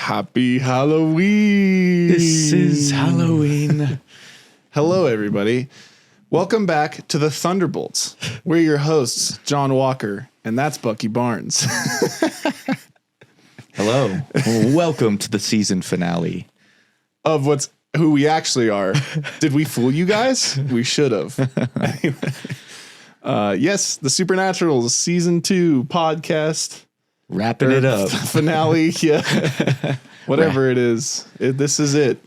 Happy Halloween. This is Halloween. Hello, everybody. Welcome back to the Thunderbolts. We're your hosts, John Walker, and that's Bucky Barnes. Hello. Well, welcome to the season finale. Of who we actually are. Did we fool you guys? We should have. Yes, the Supernaturals season 2 podcast. Wrapping it up. Finale, yeah. Whatever it is. This is it.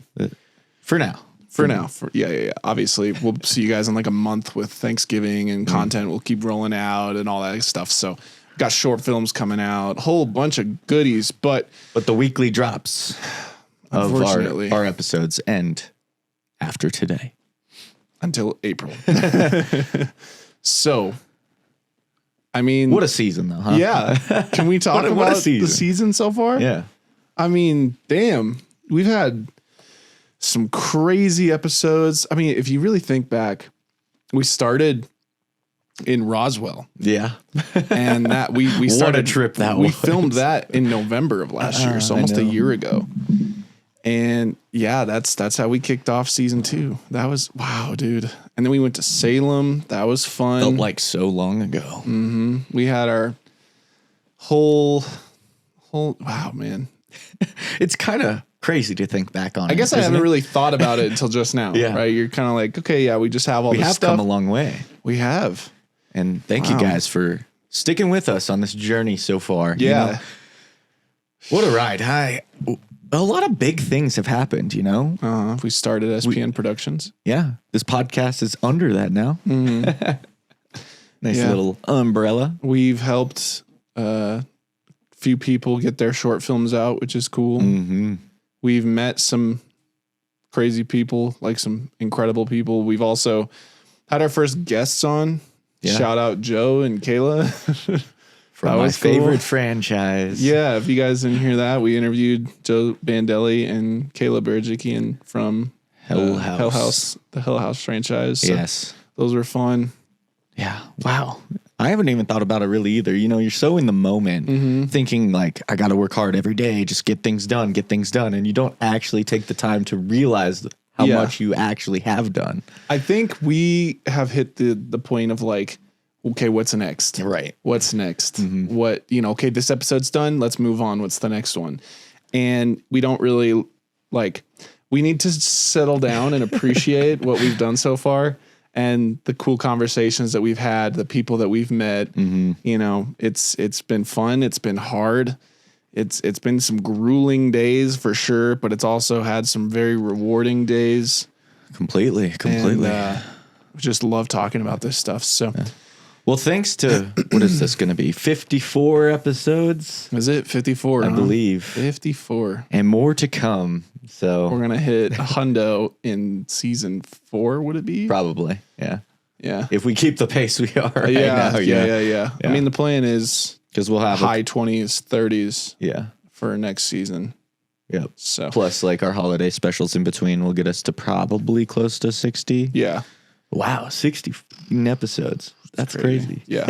For now. For now. Yeah. Obviously, we'll see you guys in like a month with Thanksgiving and content. We'll keep rolling out and all that stuff. So, got short films coming out, whole bunch of goodies. But the weekly drops of our episodes end after today. Until April. So, I mean, what a season, though, huh? Yeah. Can we talk about the season so far? Yeah. I mean, damn, we've had some crazy episodes. I mean, if you really think back, we started in Roswell. Yeah. And that we started what a trip that we was. filmed that in November of last year, so almost a year ago. And yeah, that's how we kicked off season 2. That was wow, dude. And then we went to Salem. That was fun. Felt like so long ago. Mm-hmm. We had our whole wow, man. It's kind of crazy to think back on. I guess I haven't really thought about it until just now. Yeah. Right? You're kind of like, okay, yeah, we just have all this stuff. We have come a long way. We have. And thank you guys for sticking with us on this journey so far. Yeah. You know, what a ride. A lot of big things have happened, you know? We started SPN Productions. Yeah. This podcast is under that now. Mm-hmm. Nice little umbrella. We've helped a few people get their short films out, which is cool. Mm-hmm. We've met some crazy people, like some incredible people. We've also had our first guests on. Yeah. Shout out Joe and Kayla. From my favorite franchise. Yeah, if you guys didn't hear that, we interviewed Joe Bandelli and Kayla Berjikian from Hell House. The Hell House franchise. So yes. Those were fun. Yeah. Wow. I haven't even thought about it really either. You know, you're so in the moment thinking like, I got to work hard every day, just get things done. And you don't actually take the time to realize how much you actually have done. I think we have hit the point of like, okay, what's next? Right. What's next? Mm-hmm. What, okay, this episode's done. Let's move on. What's the next one? And we don't really we need to settle down and appreciate what we've done so far and the cool conversations that we've had, the people that we've met. Mm-hmm. It's been fun. It's been hard. It's been some grueling days for sure, but it's also had some very rewarding days. Completely. And, just love talking about this stuff. So. Yeah. Well, thanks to, what is this going to be? 54 episodes? Is it 54? I believe. 54. And more to come. So we're going to hit a hundo in season 4, would it be? Probably. Yeah. Yeah. If we keep the pace we are right now. Yeah. I mean, the plan is because we'll have high 20s, 30s. Yeah. For next season. Yep. So plus like our holiday specials in between will get us to probably close to 60. Yeah. Wow. 60 episodes. That's crazy. Yeah.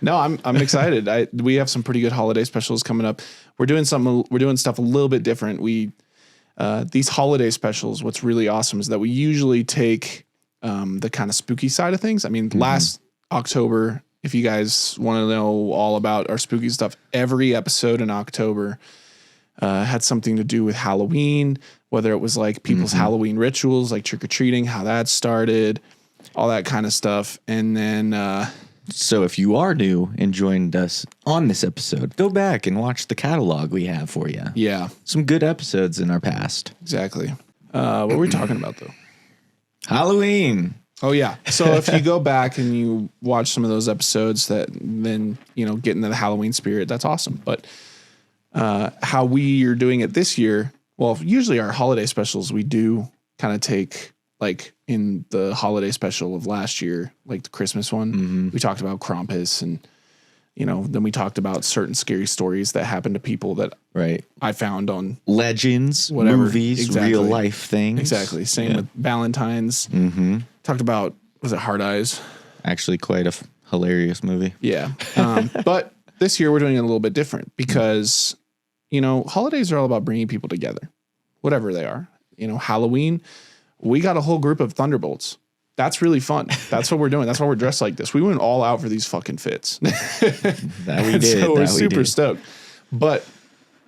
No, I'm excited. We have some pretty good holiday specials coming up. We're doing stuff a little bit different. These holiday specials, what's really awesome is that we usually take the kind of spooky side of things. I mean, last October, if you guys want to know all about our spooky stuff, every episode in October had something to do with Halloween, whether it was like people's Halloween rituals, like trick-or-treating, how that started, all that kind of stuff. And then so if you are new and joined us on this episode, go back and watch the catalog we have for you. Yeah. Some good episodes in our past. Exactly. What were we talking about, though? Halloween. Oh, yeah. So if you go back and you watch some of those episodes that then, get into the Halloween spirit, that's awesome. But how we are doing it this year, well, usually our holiday specials, we do kind of take like in the holiday special of last year, like the Christmas one, we talked about Krampus and, then we talked about certain scary stories that happened to people that I found on legends, movies, real life things. Exactly. Same with Valentine's. Talked about, was it Hard Eyes? Actually quite a hilarious movie. Yeah. But this year we're doing it a little bit different because, holidays are all about bringing people together, whatever they are. Halloween, we got a whole group of Thunderbolts. That's really fun. That's what we're doing. That's why we're dressed like this. We went all out for these fucking fits. That we did. So we're super stoked. But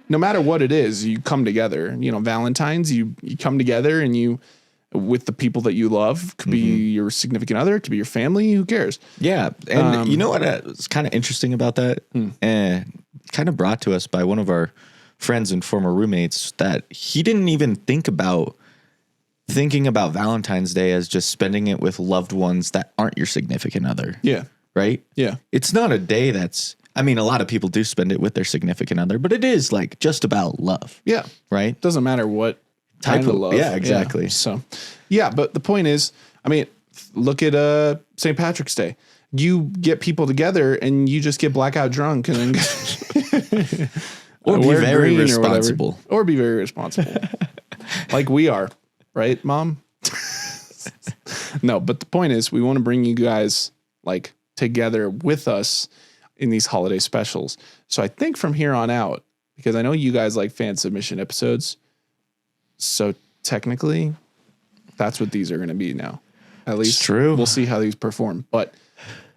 no matter what it is, you come together. Valentine's, you come together and you, with the people that you love, could be your significant other, could be your family. Who cares? Yeah. And you know what was kind of interesting about that? Kind of brought to us by one of our friends and former roommates that he didn't even thinking about Valentine's Day as just spending it with loved ones that aren't your significant other. Yeah. Right? Yeah. It's not a day a lot of people do spend it with their significant other, but it is like just about love. Yeah. Right? Doesn't matter what type of love. Yeah, exactly. Yeah. So, but the point is, look at St. Patrick's Day. You get people together and you just get blackout drunk and then or be very responsible. Or be very responsible. Like we are. Right, Mom? No, but the point is we want to bring you guys like together with us in these holiday specials. So I think from here on out, because I know you guys like fan submission episodes, so technically that's what these are going to be now. At least it's true. We'll see how these perform. But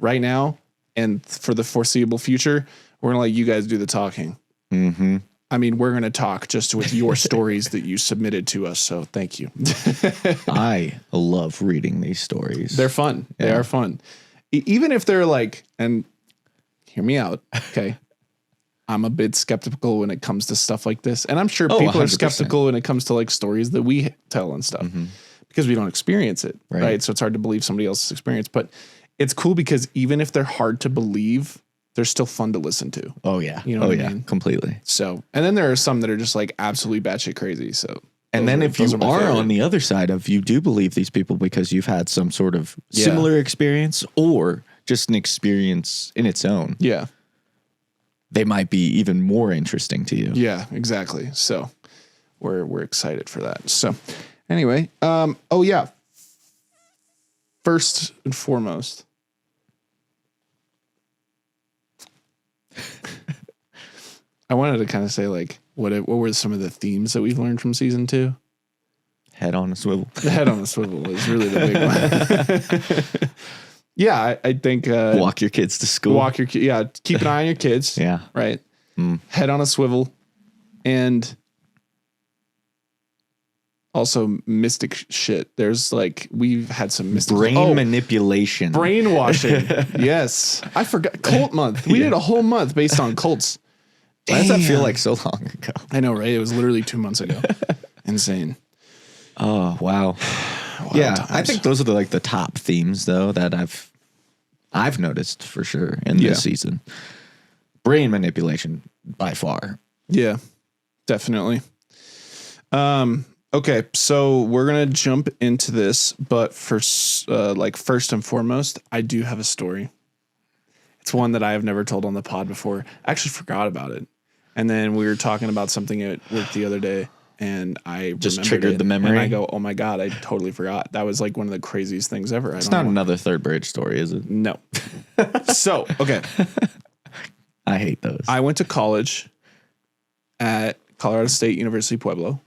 right now and for the foreseeable future, we're going to let you guys do the talking. Mm-hmm. We're going to talk just with your stories that you submitted to us. So thank you. I love reading these stories. They're fun. Yeah. They are fun. Even if they're like, and hear me out. Okay. I'm a bit skeptical when it comes to stuff like this. And I'm sure people 100%. Are skeptical when it comes to like stories that we tell and stuff because we don't experience it. Right. So it's hard to believe somebody else's experience, but it's cool because even if they're hard to believe, they're still fun to listen to. Oh yeah. You know what I mean? Completely. So, and then there are some that are just like absolutely batshit crazy. So, and then if you are on the other side of, you do believe these people because you've had some sort of similar experience or just an experience in its own. Yeah. They might be even more interesting to you. Yeah, exactly. So we're excited for that. So anyway, first and foremost, I wanted to kind of say like what were some of the themes that we've learned from season 2? Head on a swivel. The head on a swivel is really the big one. Yeah, I think walk your kids to school. Keep an eye on your kids. Yeah. Right. Head on a swivel, and also mystic shit. There's like we've had some mystic brain manipulation, brainwashing. Yes, I forgot cult month. We did a whole month based on cults. Why does that feel like so long ago? I know, right? It was literally 2 months ago. Insane. Oh wow. Yeah, times. I think those are the top themes though that I've noticed for sure in this season. Brain manipulation by far. Yeah, definitely. Okay, so we're gonna jump into this, but first and foremost, I do have a story. It's one that I have never told on the pod before. I actually forgot about it, and then we were talking about something at work the other day. And I just triggered the memory. And I go, oh my God, I totally forgot. That was like one of the craziest things ever. It's not another Third Bridge story, is it? No. So, okay. I hate those. I went to college at Colorado State University Pueblo.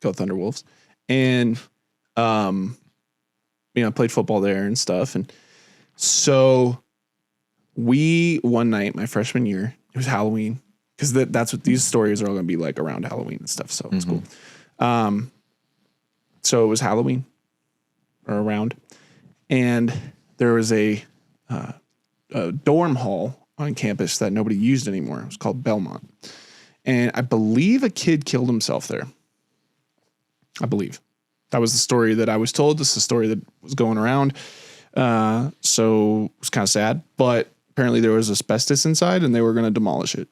Go Thunderwolves. And, I played football there and stuff. And so one night, my freshman year, it was Halloween. Because that's what these stories are all going to be like around Halloween and stuff. So it's cool. So it was Halloween or around. And there was a dorm hall on campus that nobody used anymore. It was called Belmont. And I believe a kid killed himself there. I believe. That was the story that I was told. This is the story that was going around. So it was kind of sad. But apparently there was asbestos inside and they were going to demolish it.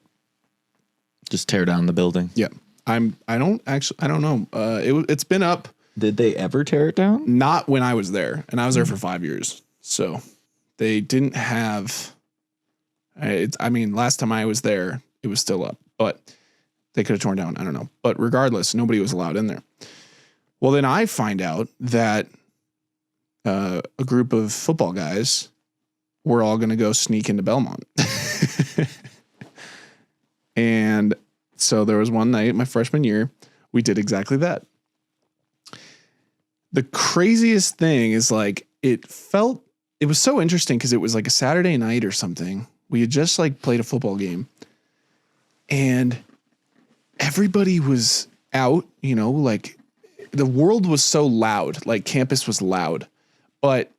Just tear down the building. Yeah. I don't know. It's been up. Did they ever tear it down? Not when I was there. And I was there for 5 years. So they didn't have, last time I was there, it was still up, but they could have torn down. I don't know. But regardless, nobody was allowed in there. Well, then I find out that a group of football guys were all going to go sneak into Belmont. And So there was one night my freshman year, we did exactly that. The craziest thing is like, it was so interesting because it was like a Saturday night or something. We had just like played a football game and everybody was out, you know, like the world was so loud, like campus was loud, but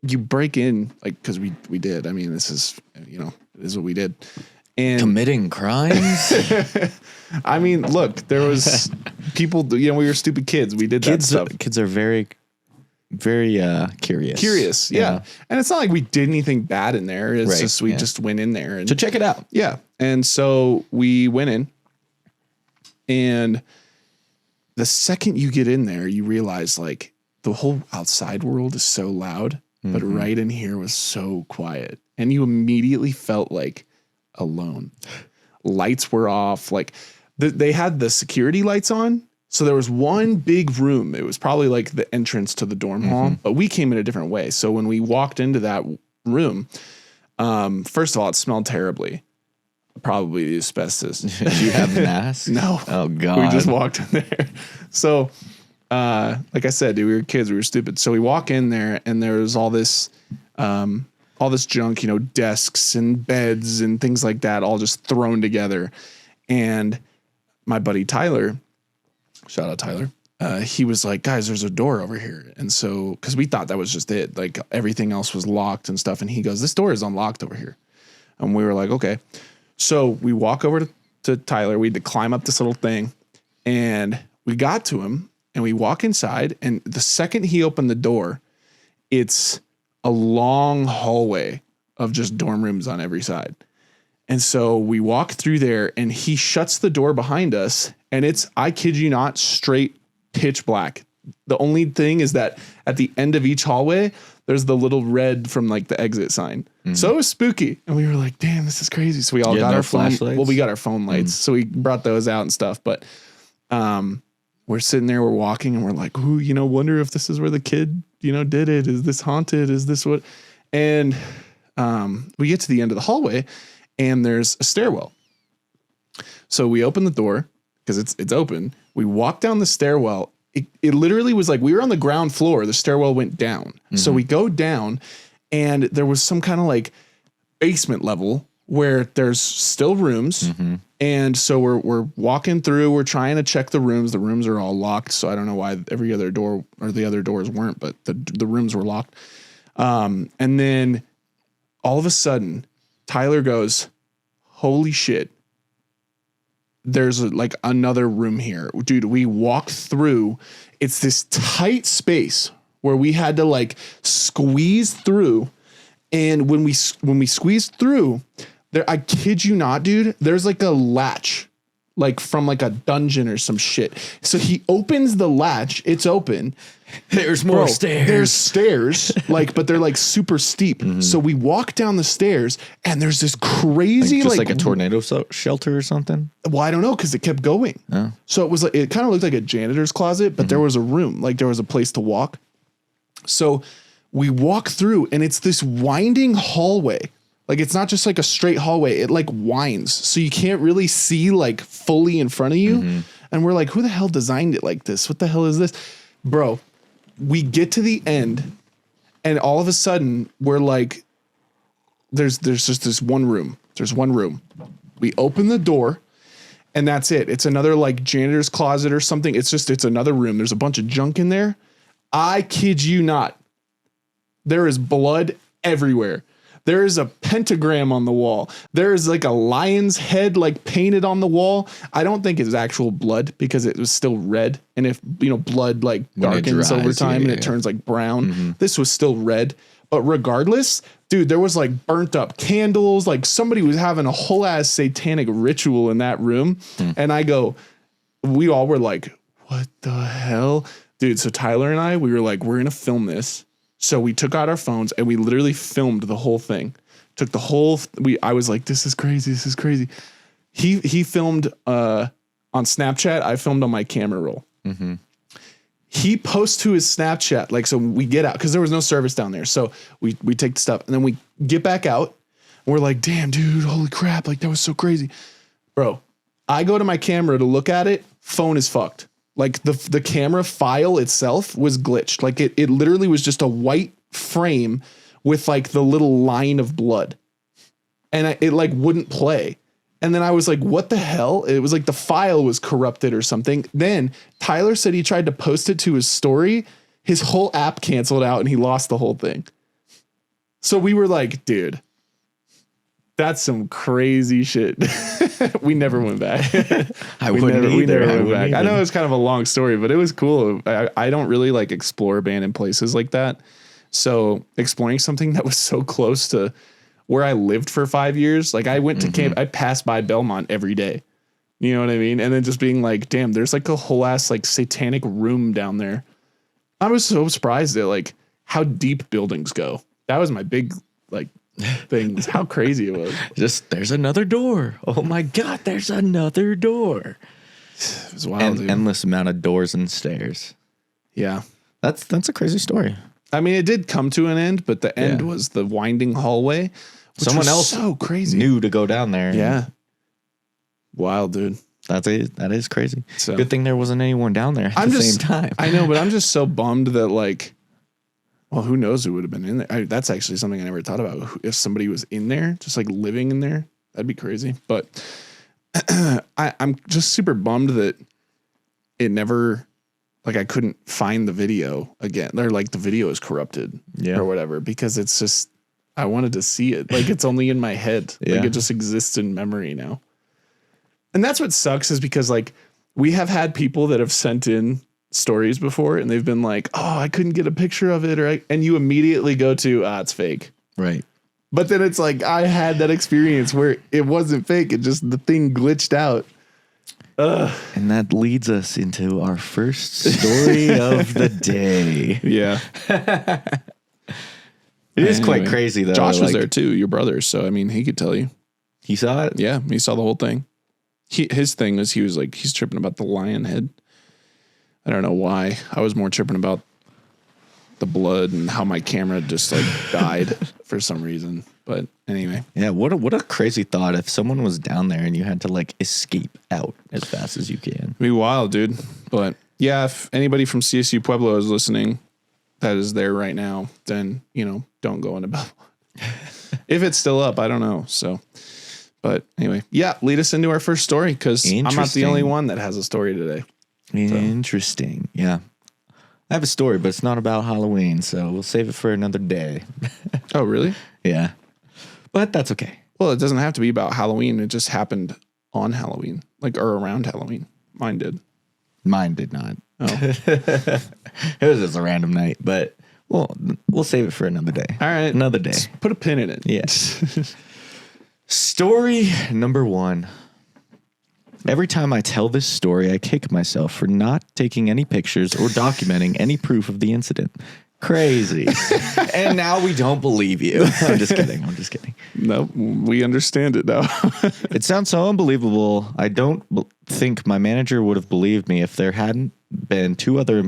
you break in like, cause we did, I mean, this is, you know, this is what we did. And Committing crimes. I mean, look, there was people, you know, we were stupid kids. We did that stuff. Kids are very, very curious. Curious. Yeah. And it's not like we did anything bad in there. It's just, we just went in there and to check it out. Yeah. And so we went in, and the second you get in there, you realize like the whole outside world is so loud, but right in here was so quiet. And you immediately felt like alone. Lights were off. Like they had the security lights on. So there was one big room. It was probably like the entrance to the dorm hall, but we came in a different way. So when we walked into that room, first of all, it smelled terribly. Probably the asbestos. Did you have masks? No. Oh God. We just walked in there. So, like I said, dude, we were kids. We were stupid. So we walk in there, and there's all this junk, you know, desks and beds and things like that, all just thrown together. And my buddy Tyler, shout out Tyler, he was like, guys, there's a door over here. And so, because we thought that was just it, like everything else was locked and stuff. And he goes, this door is unlocked over here. And we were like, okay. So we walk over to Tyler. We had to climb up this little thing, and we got to him, and we walk inside. And the second he opened the door, it's a long hallway of just dorm rooms on every side. And so we walk through there, and he shuts the door behind us, and it's, I kid you not, straight pitch black. The only thing is that at the end of each hallway, there's the little red from like the exit sign. So it was spooky. And we were like, damn, this is crazy. So we all got our flashlights. Well, we got our phone lights. So we brought those out and stuff. But we're sitting there, we're walking, and we're like, ooh, you know, wonder if this is where the kid, you know, did it. Is this haunted? Is this what? And we get to the end of the hallway, and there's a stairwell. So we open the door because it's open. We walk down the stairwell. It literally was like we were on the ground floor. The stairwell went down. So we go down, and there was some kind of like basement level where there's still rooms. And so we're walking through. We're trying to check the rooms. The rooms are all locked. So I don't know why every other door or the other doors weren't, but the rooms were locked. And then all of a sudden, Tyler goes, holy shit. There's like another room here. Dude, we walked through. It's this tight space where we had to like squeeze through. And when we squeezed through there, I kid you not, dude, there's like a latch, like from like a dungeon or some shit. So he opens the latch. It's open. There's more stairs. There's stairs, like, but they're like super steep. So we walk down the stairs, and there's this crazy, just like a tornado shelter or something. Well, I don't know, because it kept going. Oh. So it was like, it kind of looked like a janitor's closet, but there was a room, like there was a place to walk. So we walk through, and it's this winding hallway. Like, it's not just like a straight hallway. It like winds. So you can't really see like fully in front of you. And we're like, who the hell designed it like this? What the hell is this? Bro, we get to the end, and all of a sudden we're like, there's just this one room. There's one room. We open the door, and that's it. It's another like janitor's closet or something. It's another room. There's a bunch of junk in there. I kid you not. There is blood everywhere. There is a pentagram on the wall. There is like a lion's head like painted on the wall. I don't think it's actual blood because it was still red. And if, you know, blood like darkens over time and it turns like brown, this was still red. But regardless, dude, there was like burnt up candles. Like somebody was having a whole ass satanic ritual in that room. And we all were like, what the hell? Dude, so Tyler and I, we were like, we're going to film this. So we took out our phones and we literally filmed the whole thing. Took the whole, I was like, this is crazy. This is crazy. He filmed on Snapchat. I filmed on my camera roll. He posts to his Snapchat. Like, so we get out because there was no service down there. So we take the stuff and then we get back out and we're like, damn, dude, holy crap. Like that was so crazy. Bro, I go to my camera to look at it. Phone is fucked. Like the camera file itself was glitched. Like it literally was just a white frame with like the little line of blood, and it like wouldn't play. And then I was like, what the hell? It was like the file was corrupted or something. Then Tyler said he tried to post it to his story. His whole app canceled out and he lost the whole thing. So we were like, dude, that's some crazy shit. We never went back. We never went back. I know it's kind of a long story, but it was cool. I don't really like explore abandoned places like that. So exploring something that was so close to where I lived for 5 years, like I went to camp, I passed by Belmont every day. You know what I mean? And then just being like, damn, there's like a whole ass like satanic room down there. I was so surprised at like how deep buildings go. That was my big like thing, was how crazy it was. Just there's another door. Oh my God, there's another door. It was wild, dude. Endless amount of doors and stairs. Yeah. That's a crazy story. I mean, it did come to an end, but the end was the winding hallway. Someone else so crazy knew to go down there. Yeah. Wild, dude. That is crazy. So, good thing there wasn't anyone down there at the same time. I know, but I'm just so bummed that like, well, who knows who would have been in there? That's actually something I never thought about. If somebody was in there, just like living in there, that'd be crazy. But I'm just super bummed that it never, like I couldn't find the video again. They're like the video is corrupted or whatever, because it's just, I wanted to see it. Like it's only in my head. Like it just exists in memory now. And that's what sucks, is because like we have had people that have sent in stories before and they've been like, oh, I couldn't get a picture of it. And you immediately go to, it's fake. Right. But then it's like, I had that experience where it wasn't fake. It just, the thing glitched out. Ugh. And that leads us into our first story of the day. Yeah. It is quite crazy though. Josh was there too, your brother. So, I mean, he could tell you. He saw it? Yeah. He saw the whole thing. His thing was, he was like, he's tripping about the lion head. I don't know why. I was more tripping about the blood and how my camera just like died for some reason. But anyway. Yeah. What a crazy thought if someone was down there and you had to like escape out as fast as you can. It'd be wild, dude. But yeah, if anybody from CSU Pueblo is listening that is there right now, then, you know, don't go into Belmont. If it's still up, I don't know. So, but anyway, yeah, lead us into our first story, because I'm not the only one that has a story today. Interesting. So. Yeah. I have a story, but it's not about Halloween, so we'll save it for another day. Oh, really? Yeah. But that's okay. Well, it doesn't have to be about Halloween. It just happened on Halloween, like, or around Halloween. Mine did. Mine did not. Oh. It was just a random night, but we'll save it for another day. All right. Another day. Just put a pin in it. Yes. Story number 1. Every time I tell this story, I kick myself for not taking any pictures or documenting any proof of the incident. Crazy. And now we don't believe you. I'm just kidding. No, we understand it now. It sounds so unbelievable. I don't think my manager would have believed me if there hadn't been 2 other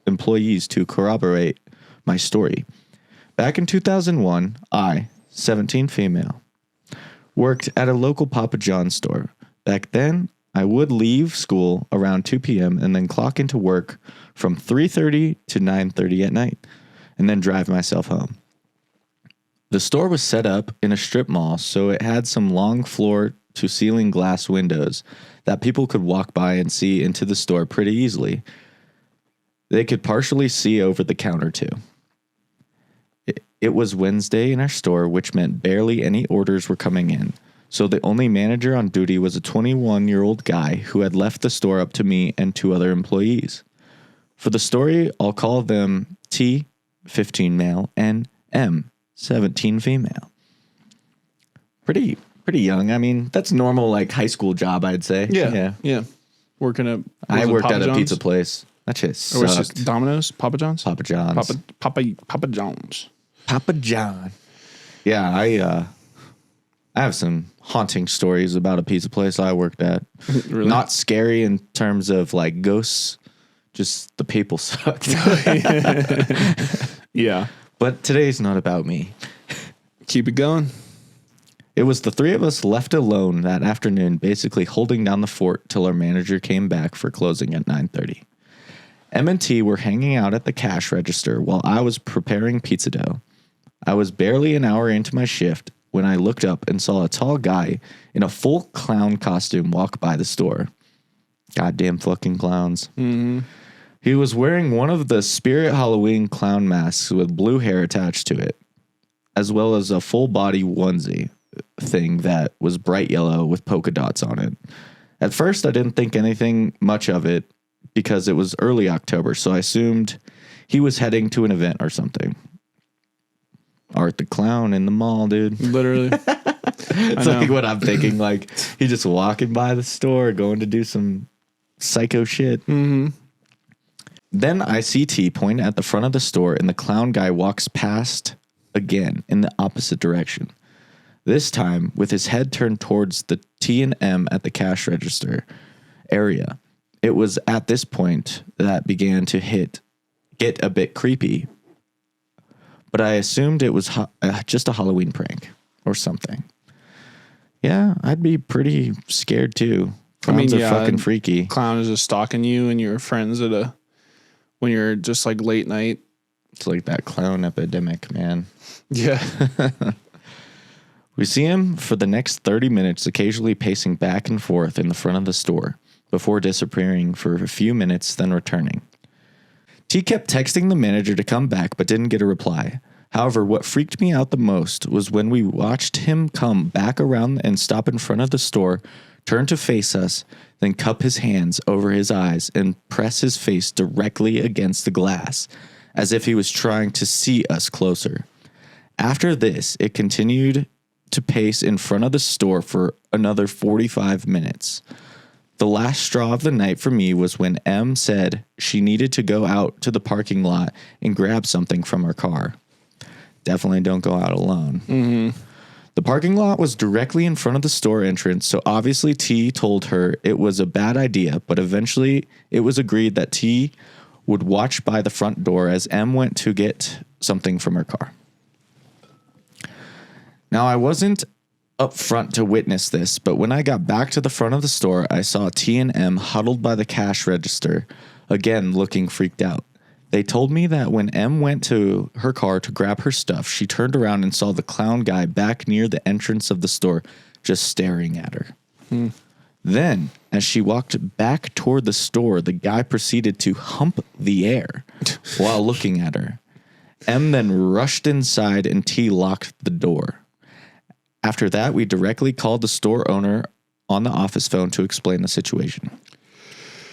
employees to corroborate my story. Back in 2001, I, 17 female, worked at a local Papa John's store. Back then, I would leave school around 2 p.m. and then clock into work from 3:30 to 9:30 at night, and then drive myself home. The store was set up in a strip mall, so it had some long floor-to-ceiling glass windows that people could walk by and see into the store pretty easily. They could partially see over the counter, too. It was Wednesday in our store, which meant barely any orders were coming in. So the only manager on duty was a 21-year-old guy who had left the store up to me and 2 other employees. For the story, I'll call them T, 15 male, and M, 17 female. Pretty young. I mean, that's normal, like, high school job, I'd say. Yeah. Working at... I worked Papa at a John's? pizza place. That shit Or was it sucked. Domino's? Papa John's? Papa John's. Papa John's. Papa John. Yeah, I have some haunting stories about a pizza place I worked at. Really? Not scary in terms of like ghosts, just the people sucked. Yeah. But today's not about me. Keep it going. It was the three of us left alone that afternoon, basically holding down the fort till our manager came back for closing at 9:30. M&T were hanging out at the cash register while I was preparing pizza dough. I was barely an hour into my shift when I looked up and saw a tall guy in a full clown costume walk by the store. Goddamn fucking clowns. Mm-hmm. He was wearing one of the Spirit Halloween clown masks with blue hair attached to it, as well as a full body onesie thing that was bright yellow with polka dots on it. At first, I didn't think anything much of it because it was early October, so I assumed he was heading to an event or something. Art the Clown in the mall, dude. Literally. It's like what I'm thinking. Like, he just walking by the store, going to do some psycho shit. Mm-hmm. Then I see T point at the front of the store, and the clown guy walks past again in the opposite direction. This time with his head turned towards the T&M at the cash register area. It was at this point that began to get a bit creepy, but I assumed it was just a Halloween prank or something. Yeah, I'd be pretty scared too. Clowns are fucking freaky. Clown is just stalking you and your friends when you're just like late night. It's like that clown epidemic, man. Yeah. We see him for the next 30 minutes, occasionally pacing back and forth in the front of the store before disappearing for a few minutes, then returning. T kept texting the manager to come back, but didn't get a reply. However, what freaked me out the most was when we watched him come back around and stop in front of the store, turn to face us, then cup his hands over his eyes and press his face directly against the glass, as if he was trying to see us closer. After this, it continued to pace in front of the store for another 45 minutes. The last straw of the night for me was when M said she needed to go out to the parking lot and grab something from her car. Definitely don't go out alone. Mm-hmm. The parking lot was directly in front of the store entrance, so obviously T told her it was a bad idea, but eventually it was agreed that T would watch by the front door as M went to get something from her car. Now, I wasn't up front to witness this, but when I got back to the front of the store, I saw T and M huddled by the cash register, again looking freaked out. They told me that when M went to her car to grab her stuff, she turned around and saw the clown guy back near the entrance of the store, just staring at her. Then, as she walked back toward the store, the guy proceeded to hump the air while looking at her. M then rushed inside and T locked the door. After that, we directly called the store owner on the office phone to explain the situation.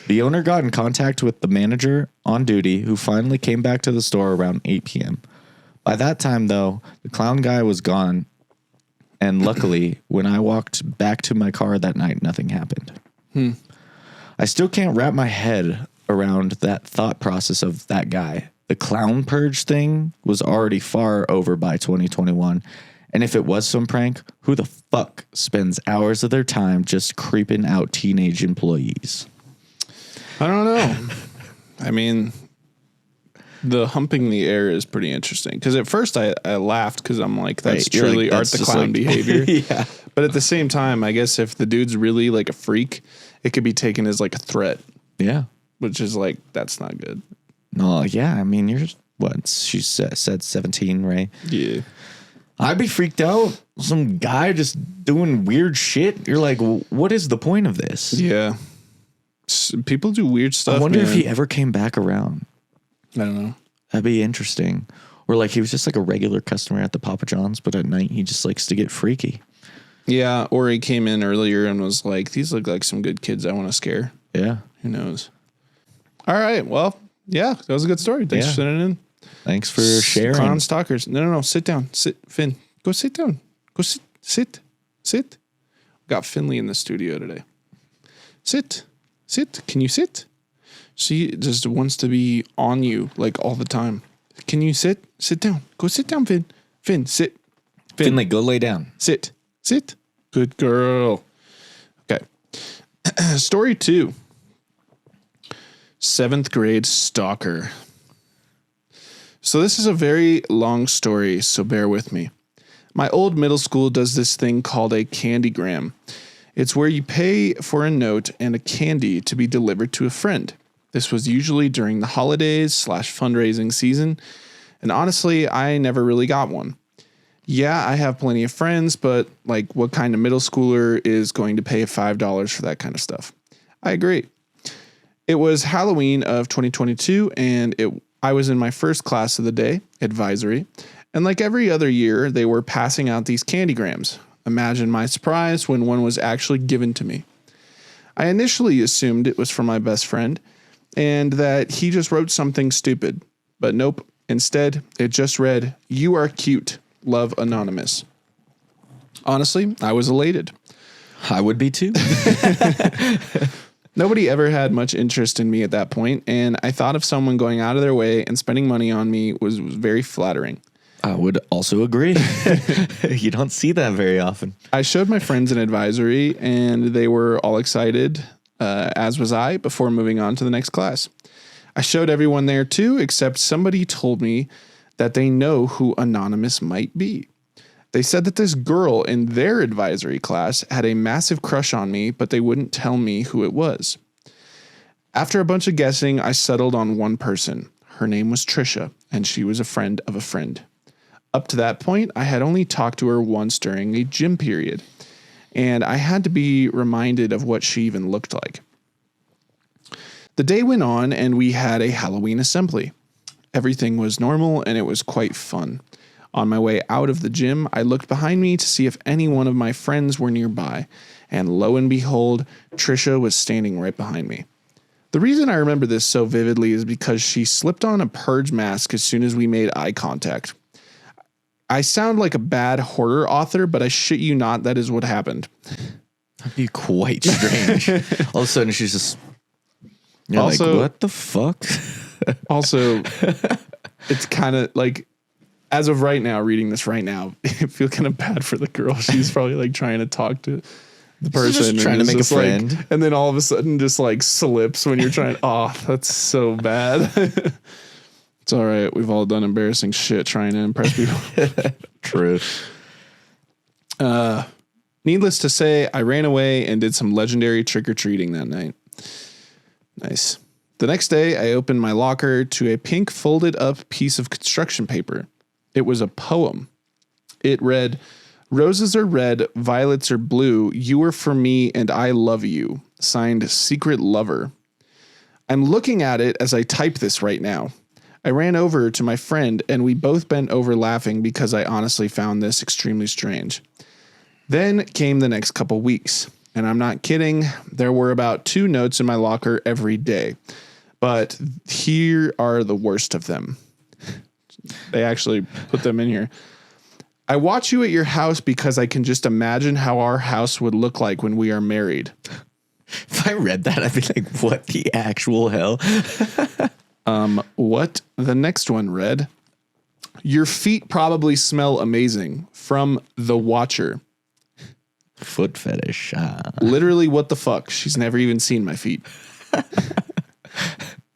The owner got in contact with the manager on duty, who finally came back to the store around 8 p.m. By that time, though, the clown guy was gone, and luckily, when I walked back to my car that night, nothing happened. I still can't wrap my head around that thought process of that guy. The clown purge thing was already far over by 2021, and if it was some prank, who the fuck spends hours of their time just creeping out teenage employees? I don't know. I mean, the humping the air is pretty interesting. Because at first I laughed because I'm like, that's Right, you're truly like, Art that's the just Clown like- behavior. Yeah. But at the same time, I guess if the dude's really like a freak, it could be taken as like a threat, Yeah. which is like, that's not good. No, yeah. I mean, you're what? She said 17, right? Yeah. I'd be freaked out. Some guy just doing weird shit. You're like, what is the point of this? Yeah. People do weird stuff. I wonder if man. he ever came back around. I don't know. That'd be interesting. Or like he was just like a regular customer at the Papa John's, but at night he just likes to get freaky. Yeah. Or he came in earlier and was like, these look like some good kids I want to scare. Yeah. Who knows? All right. Well, yeah, that was a good story. Thanks Yeah. for sending it in. Thanks for sharing. Clown stalkers. No. Sit down. Sit, Finn. Go sit down. Go sit. Sit. Got Finley in the studio today. Sit. Can you sit? She just wants to be on you like all the time. Can you sit? Sit down. Go sit down, Finn. Finn, sit. Finley, go lay down. Sit. Good girl. Okay. Story 2. 7th grade stalker. So this is a very long story, so bear with me. My old middle school does this thing called a candygram. It's where you pay for a note and a candy to be delivered to a friend. This was usually during the holidays / fundraising season, and honestly, I never really got one. Yeah, I have plenty of friends, but like, what kind of middle schooler is going to pay $5 for that kind of stuff? I agree. It was Halloween of 2022, and I was in my first class of the day, advisory, and like every other year, they were passing out these candygrams. Imagine my surprise when one was actually given to me. I initially assumed it was from my best friend and that he just wrote something stupid, but nope. Instead, it just read, "You are cute. Love, Anonymous." Honestly, I was elated. I would be too. Nobody ever had much interest in me at that point, and I thought of someone going out of their way and spending money on me was very flattering. I would also agree. You don't see that very often. I showed my friends an advisory, and they were all excited, as was I, before moving on to the next class. I showed everyone there too, except somebody told me that they know who Anonymous might be. They said that this girl in their advisory class had a massive crush on me, but they wouldn't tell me who it was. After a bunch of guessing, I settled on one person. Her name was Trisha, and she was a friend of a friend. Up to that point, I had only talked to her once during a gym period, and I had to be reminded of what she even looked like. The day went on, and we had a Halloween assembly. Everything was normal, and it was quite fun. On my way out of the gym, I looked behind me to see if any one of my friends were nearby, and lo and behold, Trisha was standing right behind me. The reason I remember this so vividly is because she slipped on a purge mask as soon as we made eye contact. I sound like a bad horror author, but I shit you not, that is what happened. That'd be quite strange. All of a sudden, she's just... You're Also- like, what the fuck? Also, it's kind of like, as of right now, reading this right now, I feel kind of bad for the girl. She's probably like trying to talk to the person. just and trying to it's make a just like- friend. and then all of a sudden just like slips when you're trying. Oh, that's so bad. It's all right. We've all done embarrassing shit trying to impress people. True. Needless to say, I ran away and did some legendary trick-or-treating that night. Nice. The next day, I opened my locker to a pink folded up piece of construction paper. It was a poem. It read, "Roses are red, violets are blue. You are for me and I love you." Signed, Secret Lover. I'm looking at it as I type this right now. I ran over to my friend and we both bent over laughing because I honestly found this extremely strange. Then came the next couple weeks, and I'm not kidding. There were about 2 notes in my locker every day, but here are the worst of them. They actually put them in here. "I watch you at your house because I can just imagine how our house would look like when we are married." If I read that, I'd be like, what the actual hell? What the next one read, "Your feet probably smell amazing. From the Watcher." Foot fetish. Literally, what the fuck? She's never even seen my feet.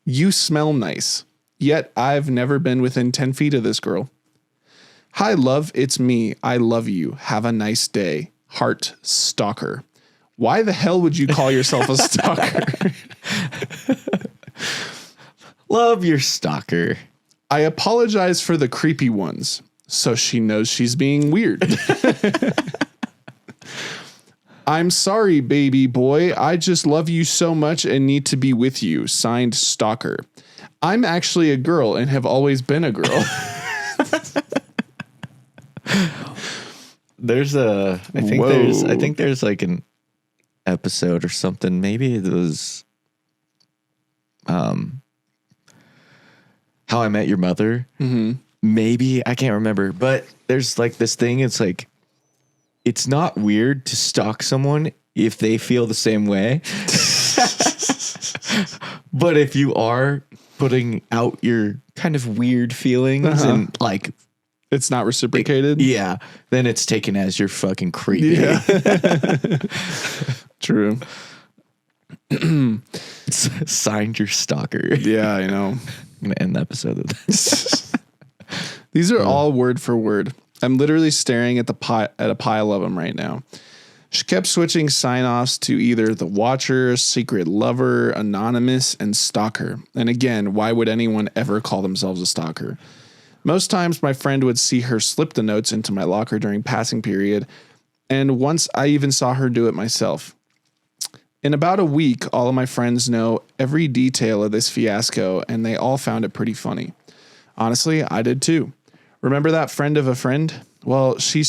"You smell nice. Yet I've never been within 10 feet of this girl." "Hi, love. It's me. I love you. Have a nice day. Heart, Stalker." Why the hell would you call yourself a stalker? Love your stalker. "I apologize for the creepy ones." So she knows she's being weird. "I'm sorry, baby boy. I just love you so much and need to be with you." Signed, Stalker. I'm actually a girl and have always been a girl. I think there's like an episode or something. Maybe it was How I Met Your Mother. Mm-hmm. Maybe, I can't remember, but there's like this thing. It's like, it's not weird to stalk someone if they feel the same way. But if you are putting out your kind of weird feelings and like, It's not reciprocated. yeah, then it's taken as you're fucking creepy. Yeah. True. Signed, your stalker. Yeah, I know. I'm gonna end the episode with this. These are all word for word. I'm literally staring at a pile of them right now. She kept switching sign-offs to either the Watcher, Secret Lover, Anonymous, and Stalker. And again, why would anyone ever call themselves a stalker? Most times my friend would see her slip the notes into my locker during passing period, and once I even saw her do it myself. In about a week, all of my friends know every detail of this fiasco, and they all found it pretty funny. Honestly, I did too. Remember that friend of a friend? Well, she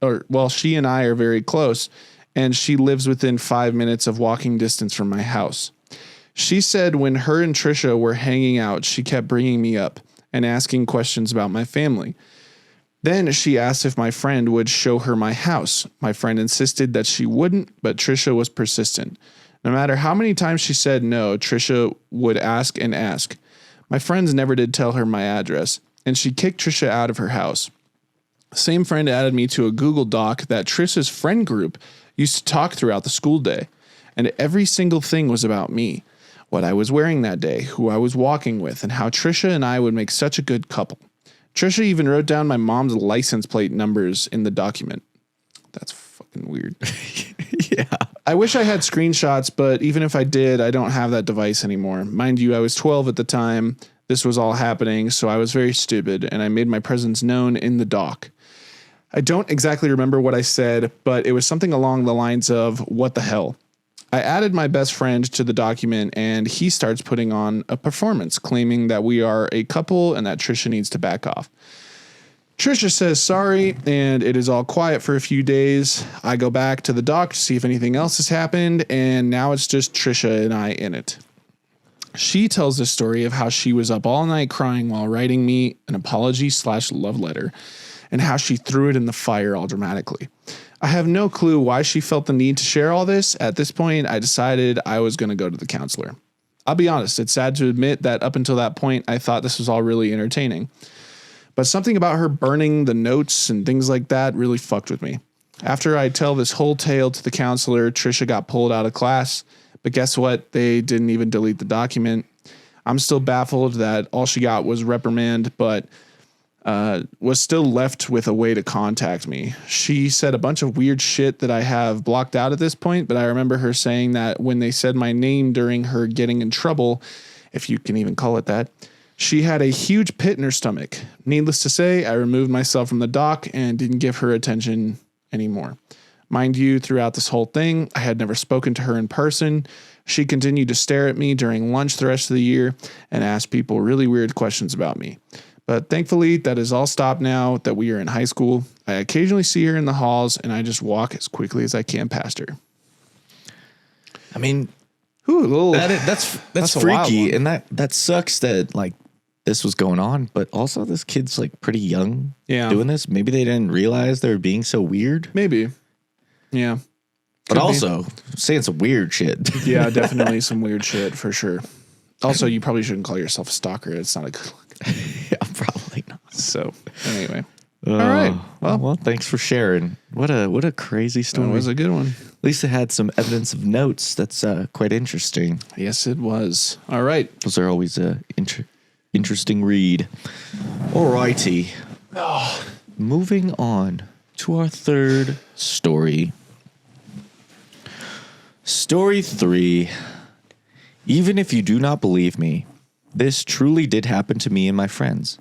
and I are very close, and she lives within 5 minutes of walking distance from my house. She said when her and Trisha were hanging out, she kept bringing me up and asking questions about my family. Then she asked if my friend would show her my house. My friend insisted that she wouldn't, but Trisha was persistent. No matter how many times she said no, Trisha would ask and ask. My friends never did tell her my address, and she kicked Trisha out of her house. Same friend added me to a Google Doc that Trisha's friend group used to talk throughout the school day, and every single thing was about me, what I was wearing that day, who I was walking with, and how Trisha and I would make such a good couple. Trisha even wrote down my mom's license plate numbers in the document. That's fucking weird. Yeah. I wish I had screenshots, but even if I did, I don't have that device anymore. Mind you, I was 12 at the time this was all happening, so I was very stupid, and I made my presence known in the doc. I don't exactly remember what I said, but it was something along the lines of, what the hell? I added my best friend to the document, and he starts putting on a performance, claiming that we are a couple and that Trisha needs to back off. Trisha says sorry, and it is all quiet for a few days. I go back to the doc to see if anything else has happened, and now it's just Trisha and I in it. She tells the story of how she was up all night crying while writing me an apology/love letter, and how she threw it in the fire all dramatically. I have no clue why she felt the need to share all this. At this point, I decided I was going to go to the counselor. I'll be honest, it's sad to admit that up until that point, I thought this was all really entertaining. But something about her burning the notes and things like that really fucked with me. After I tell this whole tale to the counselor, Trisha got pulled out of class. But guess what? They didn't even delete the document. I'm still baffled that all she got was reprimand, but was still left with a way to contact me. She said a bunch of weird shit that I have blocked out at this point, but I remember her saying that when they said my name during her getting in trouble, if you can even call it that, she had a huge pit in her stomach. Needless to say, I removed myself from the doc and didn't give her attention anymore. Mind you, throughout this whole thing, I had never spoken to her in person. She continued to stare at me during lunch the rest of the year and ask people really weird questions about me. But thankfully, that is all stopped now that we are in high school. I occasionally see her in the halls, and I just walk as quickly as I can past her. I mean, Ooh, that's freaky, and that sucks that like this was going on. But also, this kid's like pretty young, doing this. Maybe they didn't realize they were being so weird. Maybe, yeah. But also saying some weird shit. Yeah, definitely some weird shit for sure. Also, you probably shouldn't call yourself a stalker. It's not a good look. Yeah, probably not. So anyway, all right. Well, thanks for sharing. What a crazy story. That was a good one. At least it had some evidence of notes. That's quite interesting. Yes, it was. All right. Those are always a interesting read. All righty. Moving on to our third story. Story 3. Even if you do not believe me, this truly did happen to me and my friends.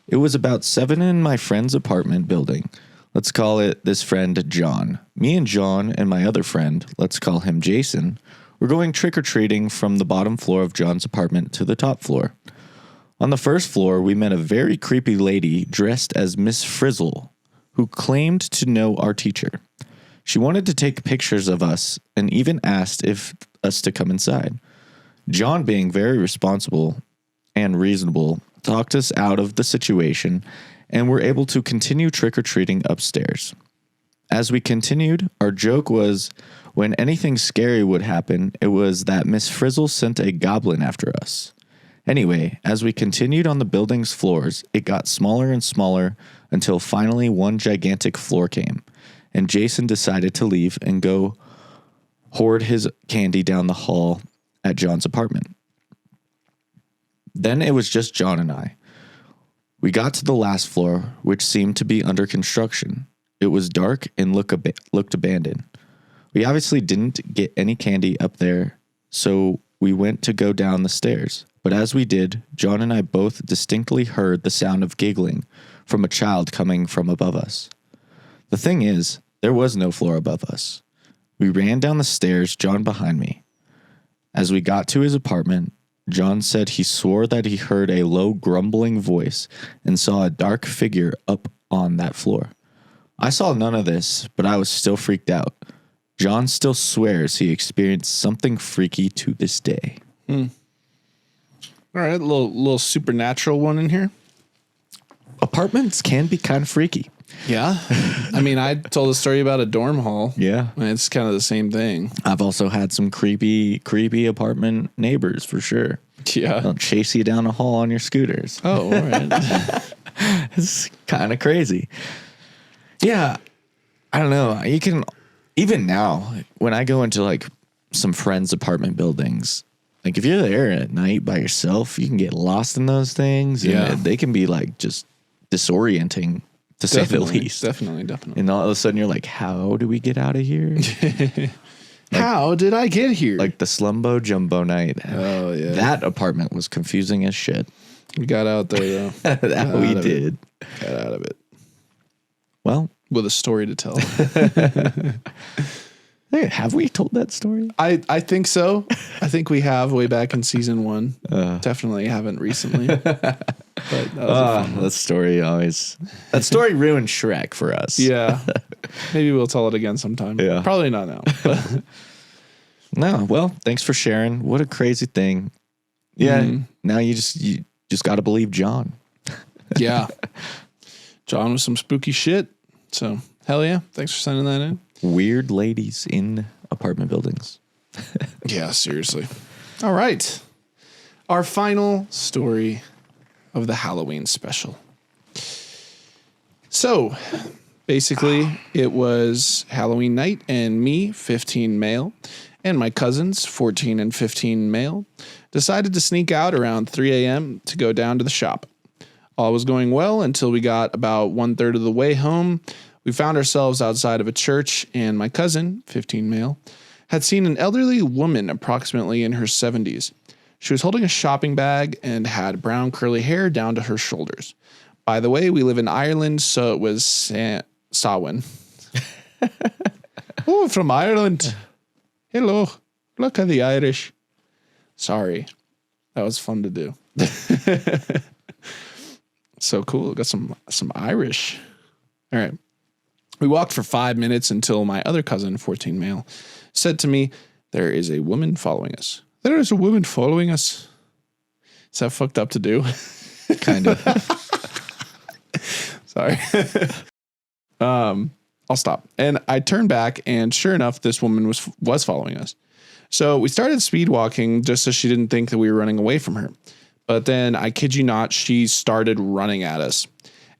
It was about 7 in my friend's apartment building. Let's call it this friend John. Me and John and my other friend, let's call him Jason, were going trick-or-treating from the bottom floor of John's apartment to the top floor. On the first floor, we met a very creepy lady dressed as Miss Frizzle, who claimed to know our teacher. She wanted to take pictures of us and even asked if us to come inside. John, being very responsible and reasonable, talked us out of the situation and were able to continue trick-or-treating upstairs. As we continued, our joke was when anything scary would happen, it was that Miss Frizzle sent a goblin after us. Anyway, as we continued on the building's floors, it got smaller and smaller until finally one gigantic floor came, and Jason decided to leave and go hoard his candy down the hall at John's apartment. Then it was just John and I. We got to the last floor, which seemed to be under construction. It was dark and looked abandoned. We obviously didn't get any candy up there, so we went to go down the stairs. But as we did, John and I both distinctly heard the sound of giggling from a child coming from above us. The thing is, there was no floor above us. We ran down the stairs, John behind me. As we got to his apartment, John said he swore that he heard a low grumbling voice and saw a dark figure up on that floor. I saw none of this, but I was still freaked out. John still swears he experienced something freaky to this day. All right, a little supernatural one in here. Apartments can be kind of freaky. Yeah. I mean, I told a story about a dorm hall. Yeah. And it's kind of the same thing. I've also had some creepy apartment neighbors for sure. Yeah. They'll chase you down a hall on your scooters. Oh, all right. It's kind of crazy. Yeah. I don't know. You can, even now, when I go into like some friends' apartment buildings, like if you're there at night by yourself, you can get lost in those things. Yeah. And they can be like just disorienting, to say the least. Definitely. And all of a sudden you're like, how do we get out of here? How did I get here? Like the Slumbo Jumbo night. Oh, yeah. That apartment was confusing as shit. We got out there, though. That we did. Got out of it. Well, with a story to tell. hey, have we told that story? I think so. I think we have way back in season 1. Definitely haven't recently. But that story ruined Shrek for us. Yeah. Maybe we'll tell it again sometime. Yeah. Probably not now. But. No, well, thanks for sharing. What a crazy thing. Yeah. Now you just got to believe John. Yeah. John was some spooky shit. So, hell yeah. Thanks for sending that in. Weird ladies in apartment buildings. Yeah, seriously. All right. Our final story of the Halloween special. So, basically, it was Halloween night, and me, 15 male, and my cousins, 14 and 15 male, decided to sneak out around 3 a.m. to go down to the shop. All was going well until we got about 1/3 of the way home. We found ourselves outside of a church, and my cousin, 15 male, had seen an elderly woman approximately in her 70s. She was holding a shopping bag and had brown curly hair down to her shoulders. By the way, we live in Ireland, so it was Samhain. Oh, from Ireland. Hello. Look at the Irish. Sorry. That was fun to do. So cool. Got some Irish. All right. We walked for 5 minutes until my other cousin, 14 male, said to me, "There is a woman following us." There is a woman following us. Is that fucked up to do? Kind of. Sorry. I'll stop. And I turned back, and sure enough, this woman was following us. So we started speed walking just so she didn't think that we were running away from her. But then, I kid you not, she started running at us.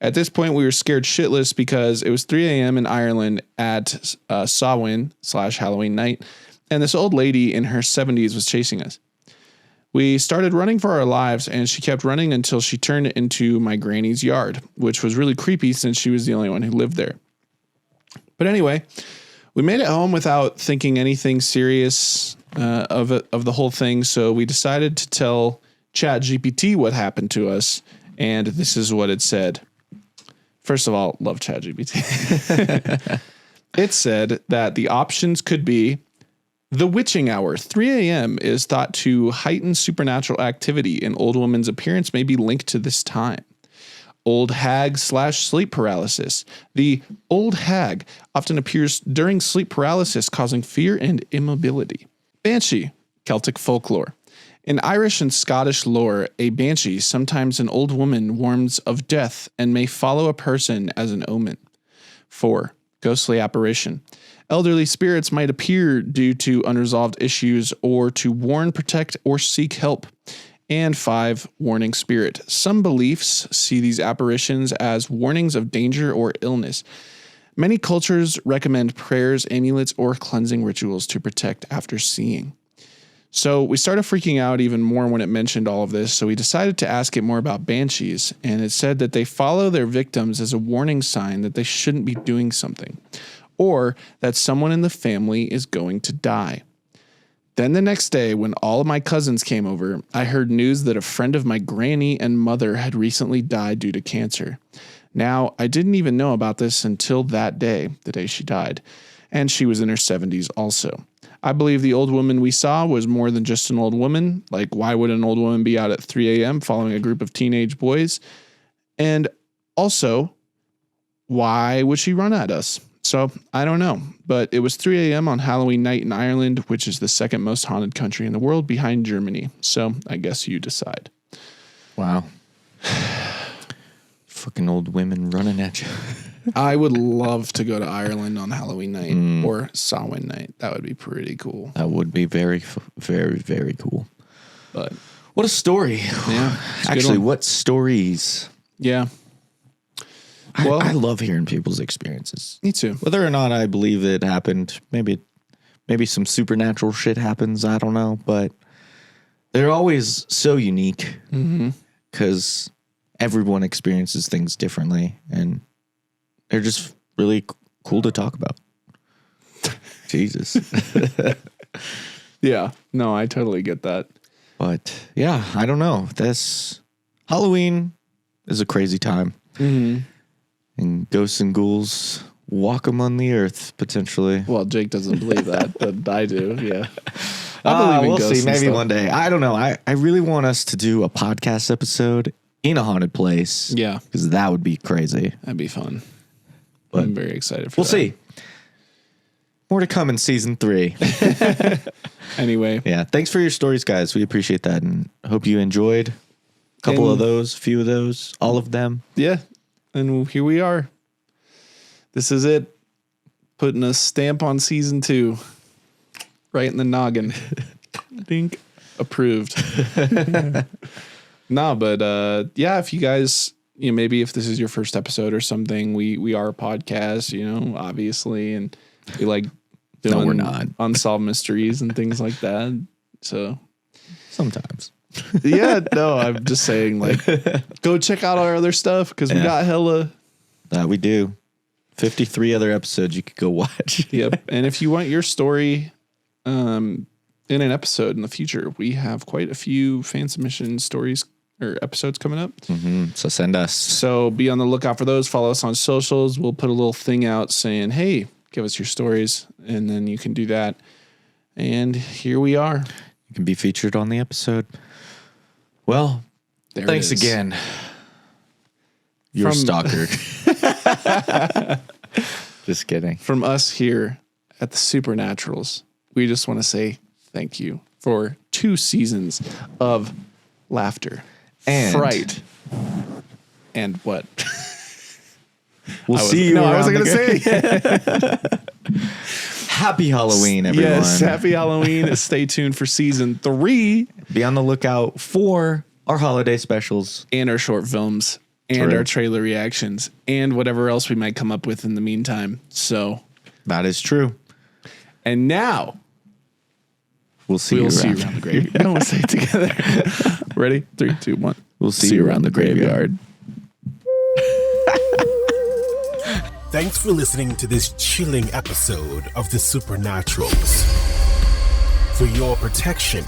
At this point, we were scared shitless because it was 3 a.m. in Ireland at Samhain/Halloween night, and this old lady in her 70s was chasing us. We started running for our lives, and she kept running until she turned into my granny's yard, which was really creepy since she was the only one who lived there. But anyway, we made it home without thinking anything serious of the whole thing, so we decided to tell ChatGPT what happened to us, and this is what it said. First of all, love ChatGPT. It said that the options could be: the witching hour, 3 a.m. is thought to heighten supernatural activity, and old woman's appearance may be linked to this time. Old hag/sleep paralysis. The old hag often appears during sleep paralysis, causing fear and immobility. Banshee, Celtic folklore. In Irish and Scottish lore, a banshee, sometimes an old woman, warns of death and may follow a person as an omen. 4. Ghostly apparition. Elderly spirits might appear due to unresolved issues or to warn, protect, or seek help. And 5. Warning spirit. Some beliefs see these apparitions as warnings of danger or illness. Many cultures recommend prayers, amulets, or cleansing rituals to protect after seeing. So we started freaking out even more when it mentioned all of this. So we decided to ask it more about banshees. And it said that they follow their victims as a warning sign that they shouldn't be doing something, or that someone in the family is going to die. Then the next day, when all of my cousins came over, I heard news that a friend of my granny and mother had recently died due to cancer. Now, I didn't even know about this until that day, the day she died. And she was in her 70s also. I believe the old woman we saw was more than just an old woman. Like, why would an old woman be out at 3 a.m. following a group of teenage boys? And also, why would she run at us? So, I don't know. But it was 3 a.m. on Halloween night in Ireland, which is the second most haunted country in the world behind Germany. So, I guess you decide. Wow. Fucking old women running at you. I would love to go to Ireland on Halloween night or Samhain night. That would be pretty cool. That would be very, very, very cool. But what a story. Yeah. Actually, what stories? Yeah. Well, I love hearing people's experiences. Me too. Whether or not I believe it happened, maybe some supernatural shit happens. I don't know, but they're always so unique because everyone experiences things differently, and they're just really cool to talk about. Jesus. Yeah. No, I totally get that. But yeah, I don't know. Halloween is a crazy time. Mm-hmm. And ghosts and ghouls walk among the earth, potentially. Well, Jake doesn't believe that, but I do. Yeah. I believe in we'll ghosts see. Maybe stuff. one day. I don't know. I really want us to do a podcast episode in a haunted place. Yeah. Because that would be crazy. That'd be fun. But I'm very excited for We'll see. More to come in season 3. Anyway. Yeah. Thanks for your stories, guys. We appreciate that. And hope you enjoyed a couple of those, a few of those, all of them. Yeah. And here we are. This is it. Putting a stamp on season 2. Right in the noggin. Dink. Approved. No, but yeah, if you guys, maybe if this is your first episode or something, we are a podcast, obviously, and we like doing we're not. unsolved mysteries and things like that. So Sometimes. yeah, no, I'm just saying, like, go check out our other stuff because we got hella. We do. 53 other episodes you could go watch. Yep. And if you want your story in an episode in the future, we have quite a few fan submission stories or episodes coming up. So send us. So be on the lookout for those. Follow us on socials. We'll put a little thing out saying, hey, give us your stories. And then you can do that. And here we are. You can be featured on the episode. Well, thanks again. You're a stalker. Just kidding. From us here at the Supernaturals, we just want to say thank you for 2 seasons of laughter and fright and what? We'll see you. No, I wasn't going to say. Happy Halloween, everyone. Yes, happy Halloween. Stay tuned for season 3. Be on the lookout for our holiday specials and our short films and our trailer reactions and whatever else we might come up with in the meantime. So that is true. And now we'll see you around the graveyard. No, we'll say it together. Ready? 3, 2, 1. We'll see you around the graveyard. Thanks for listening to this chilling episode of The Supernaturals. For your protection,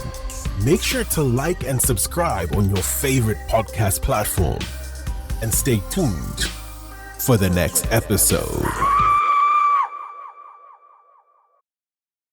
make sure to like and subscribe on your favorite podcast platform. And stay tuned for the next episode.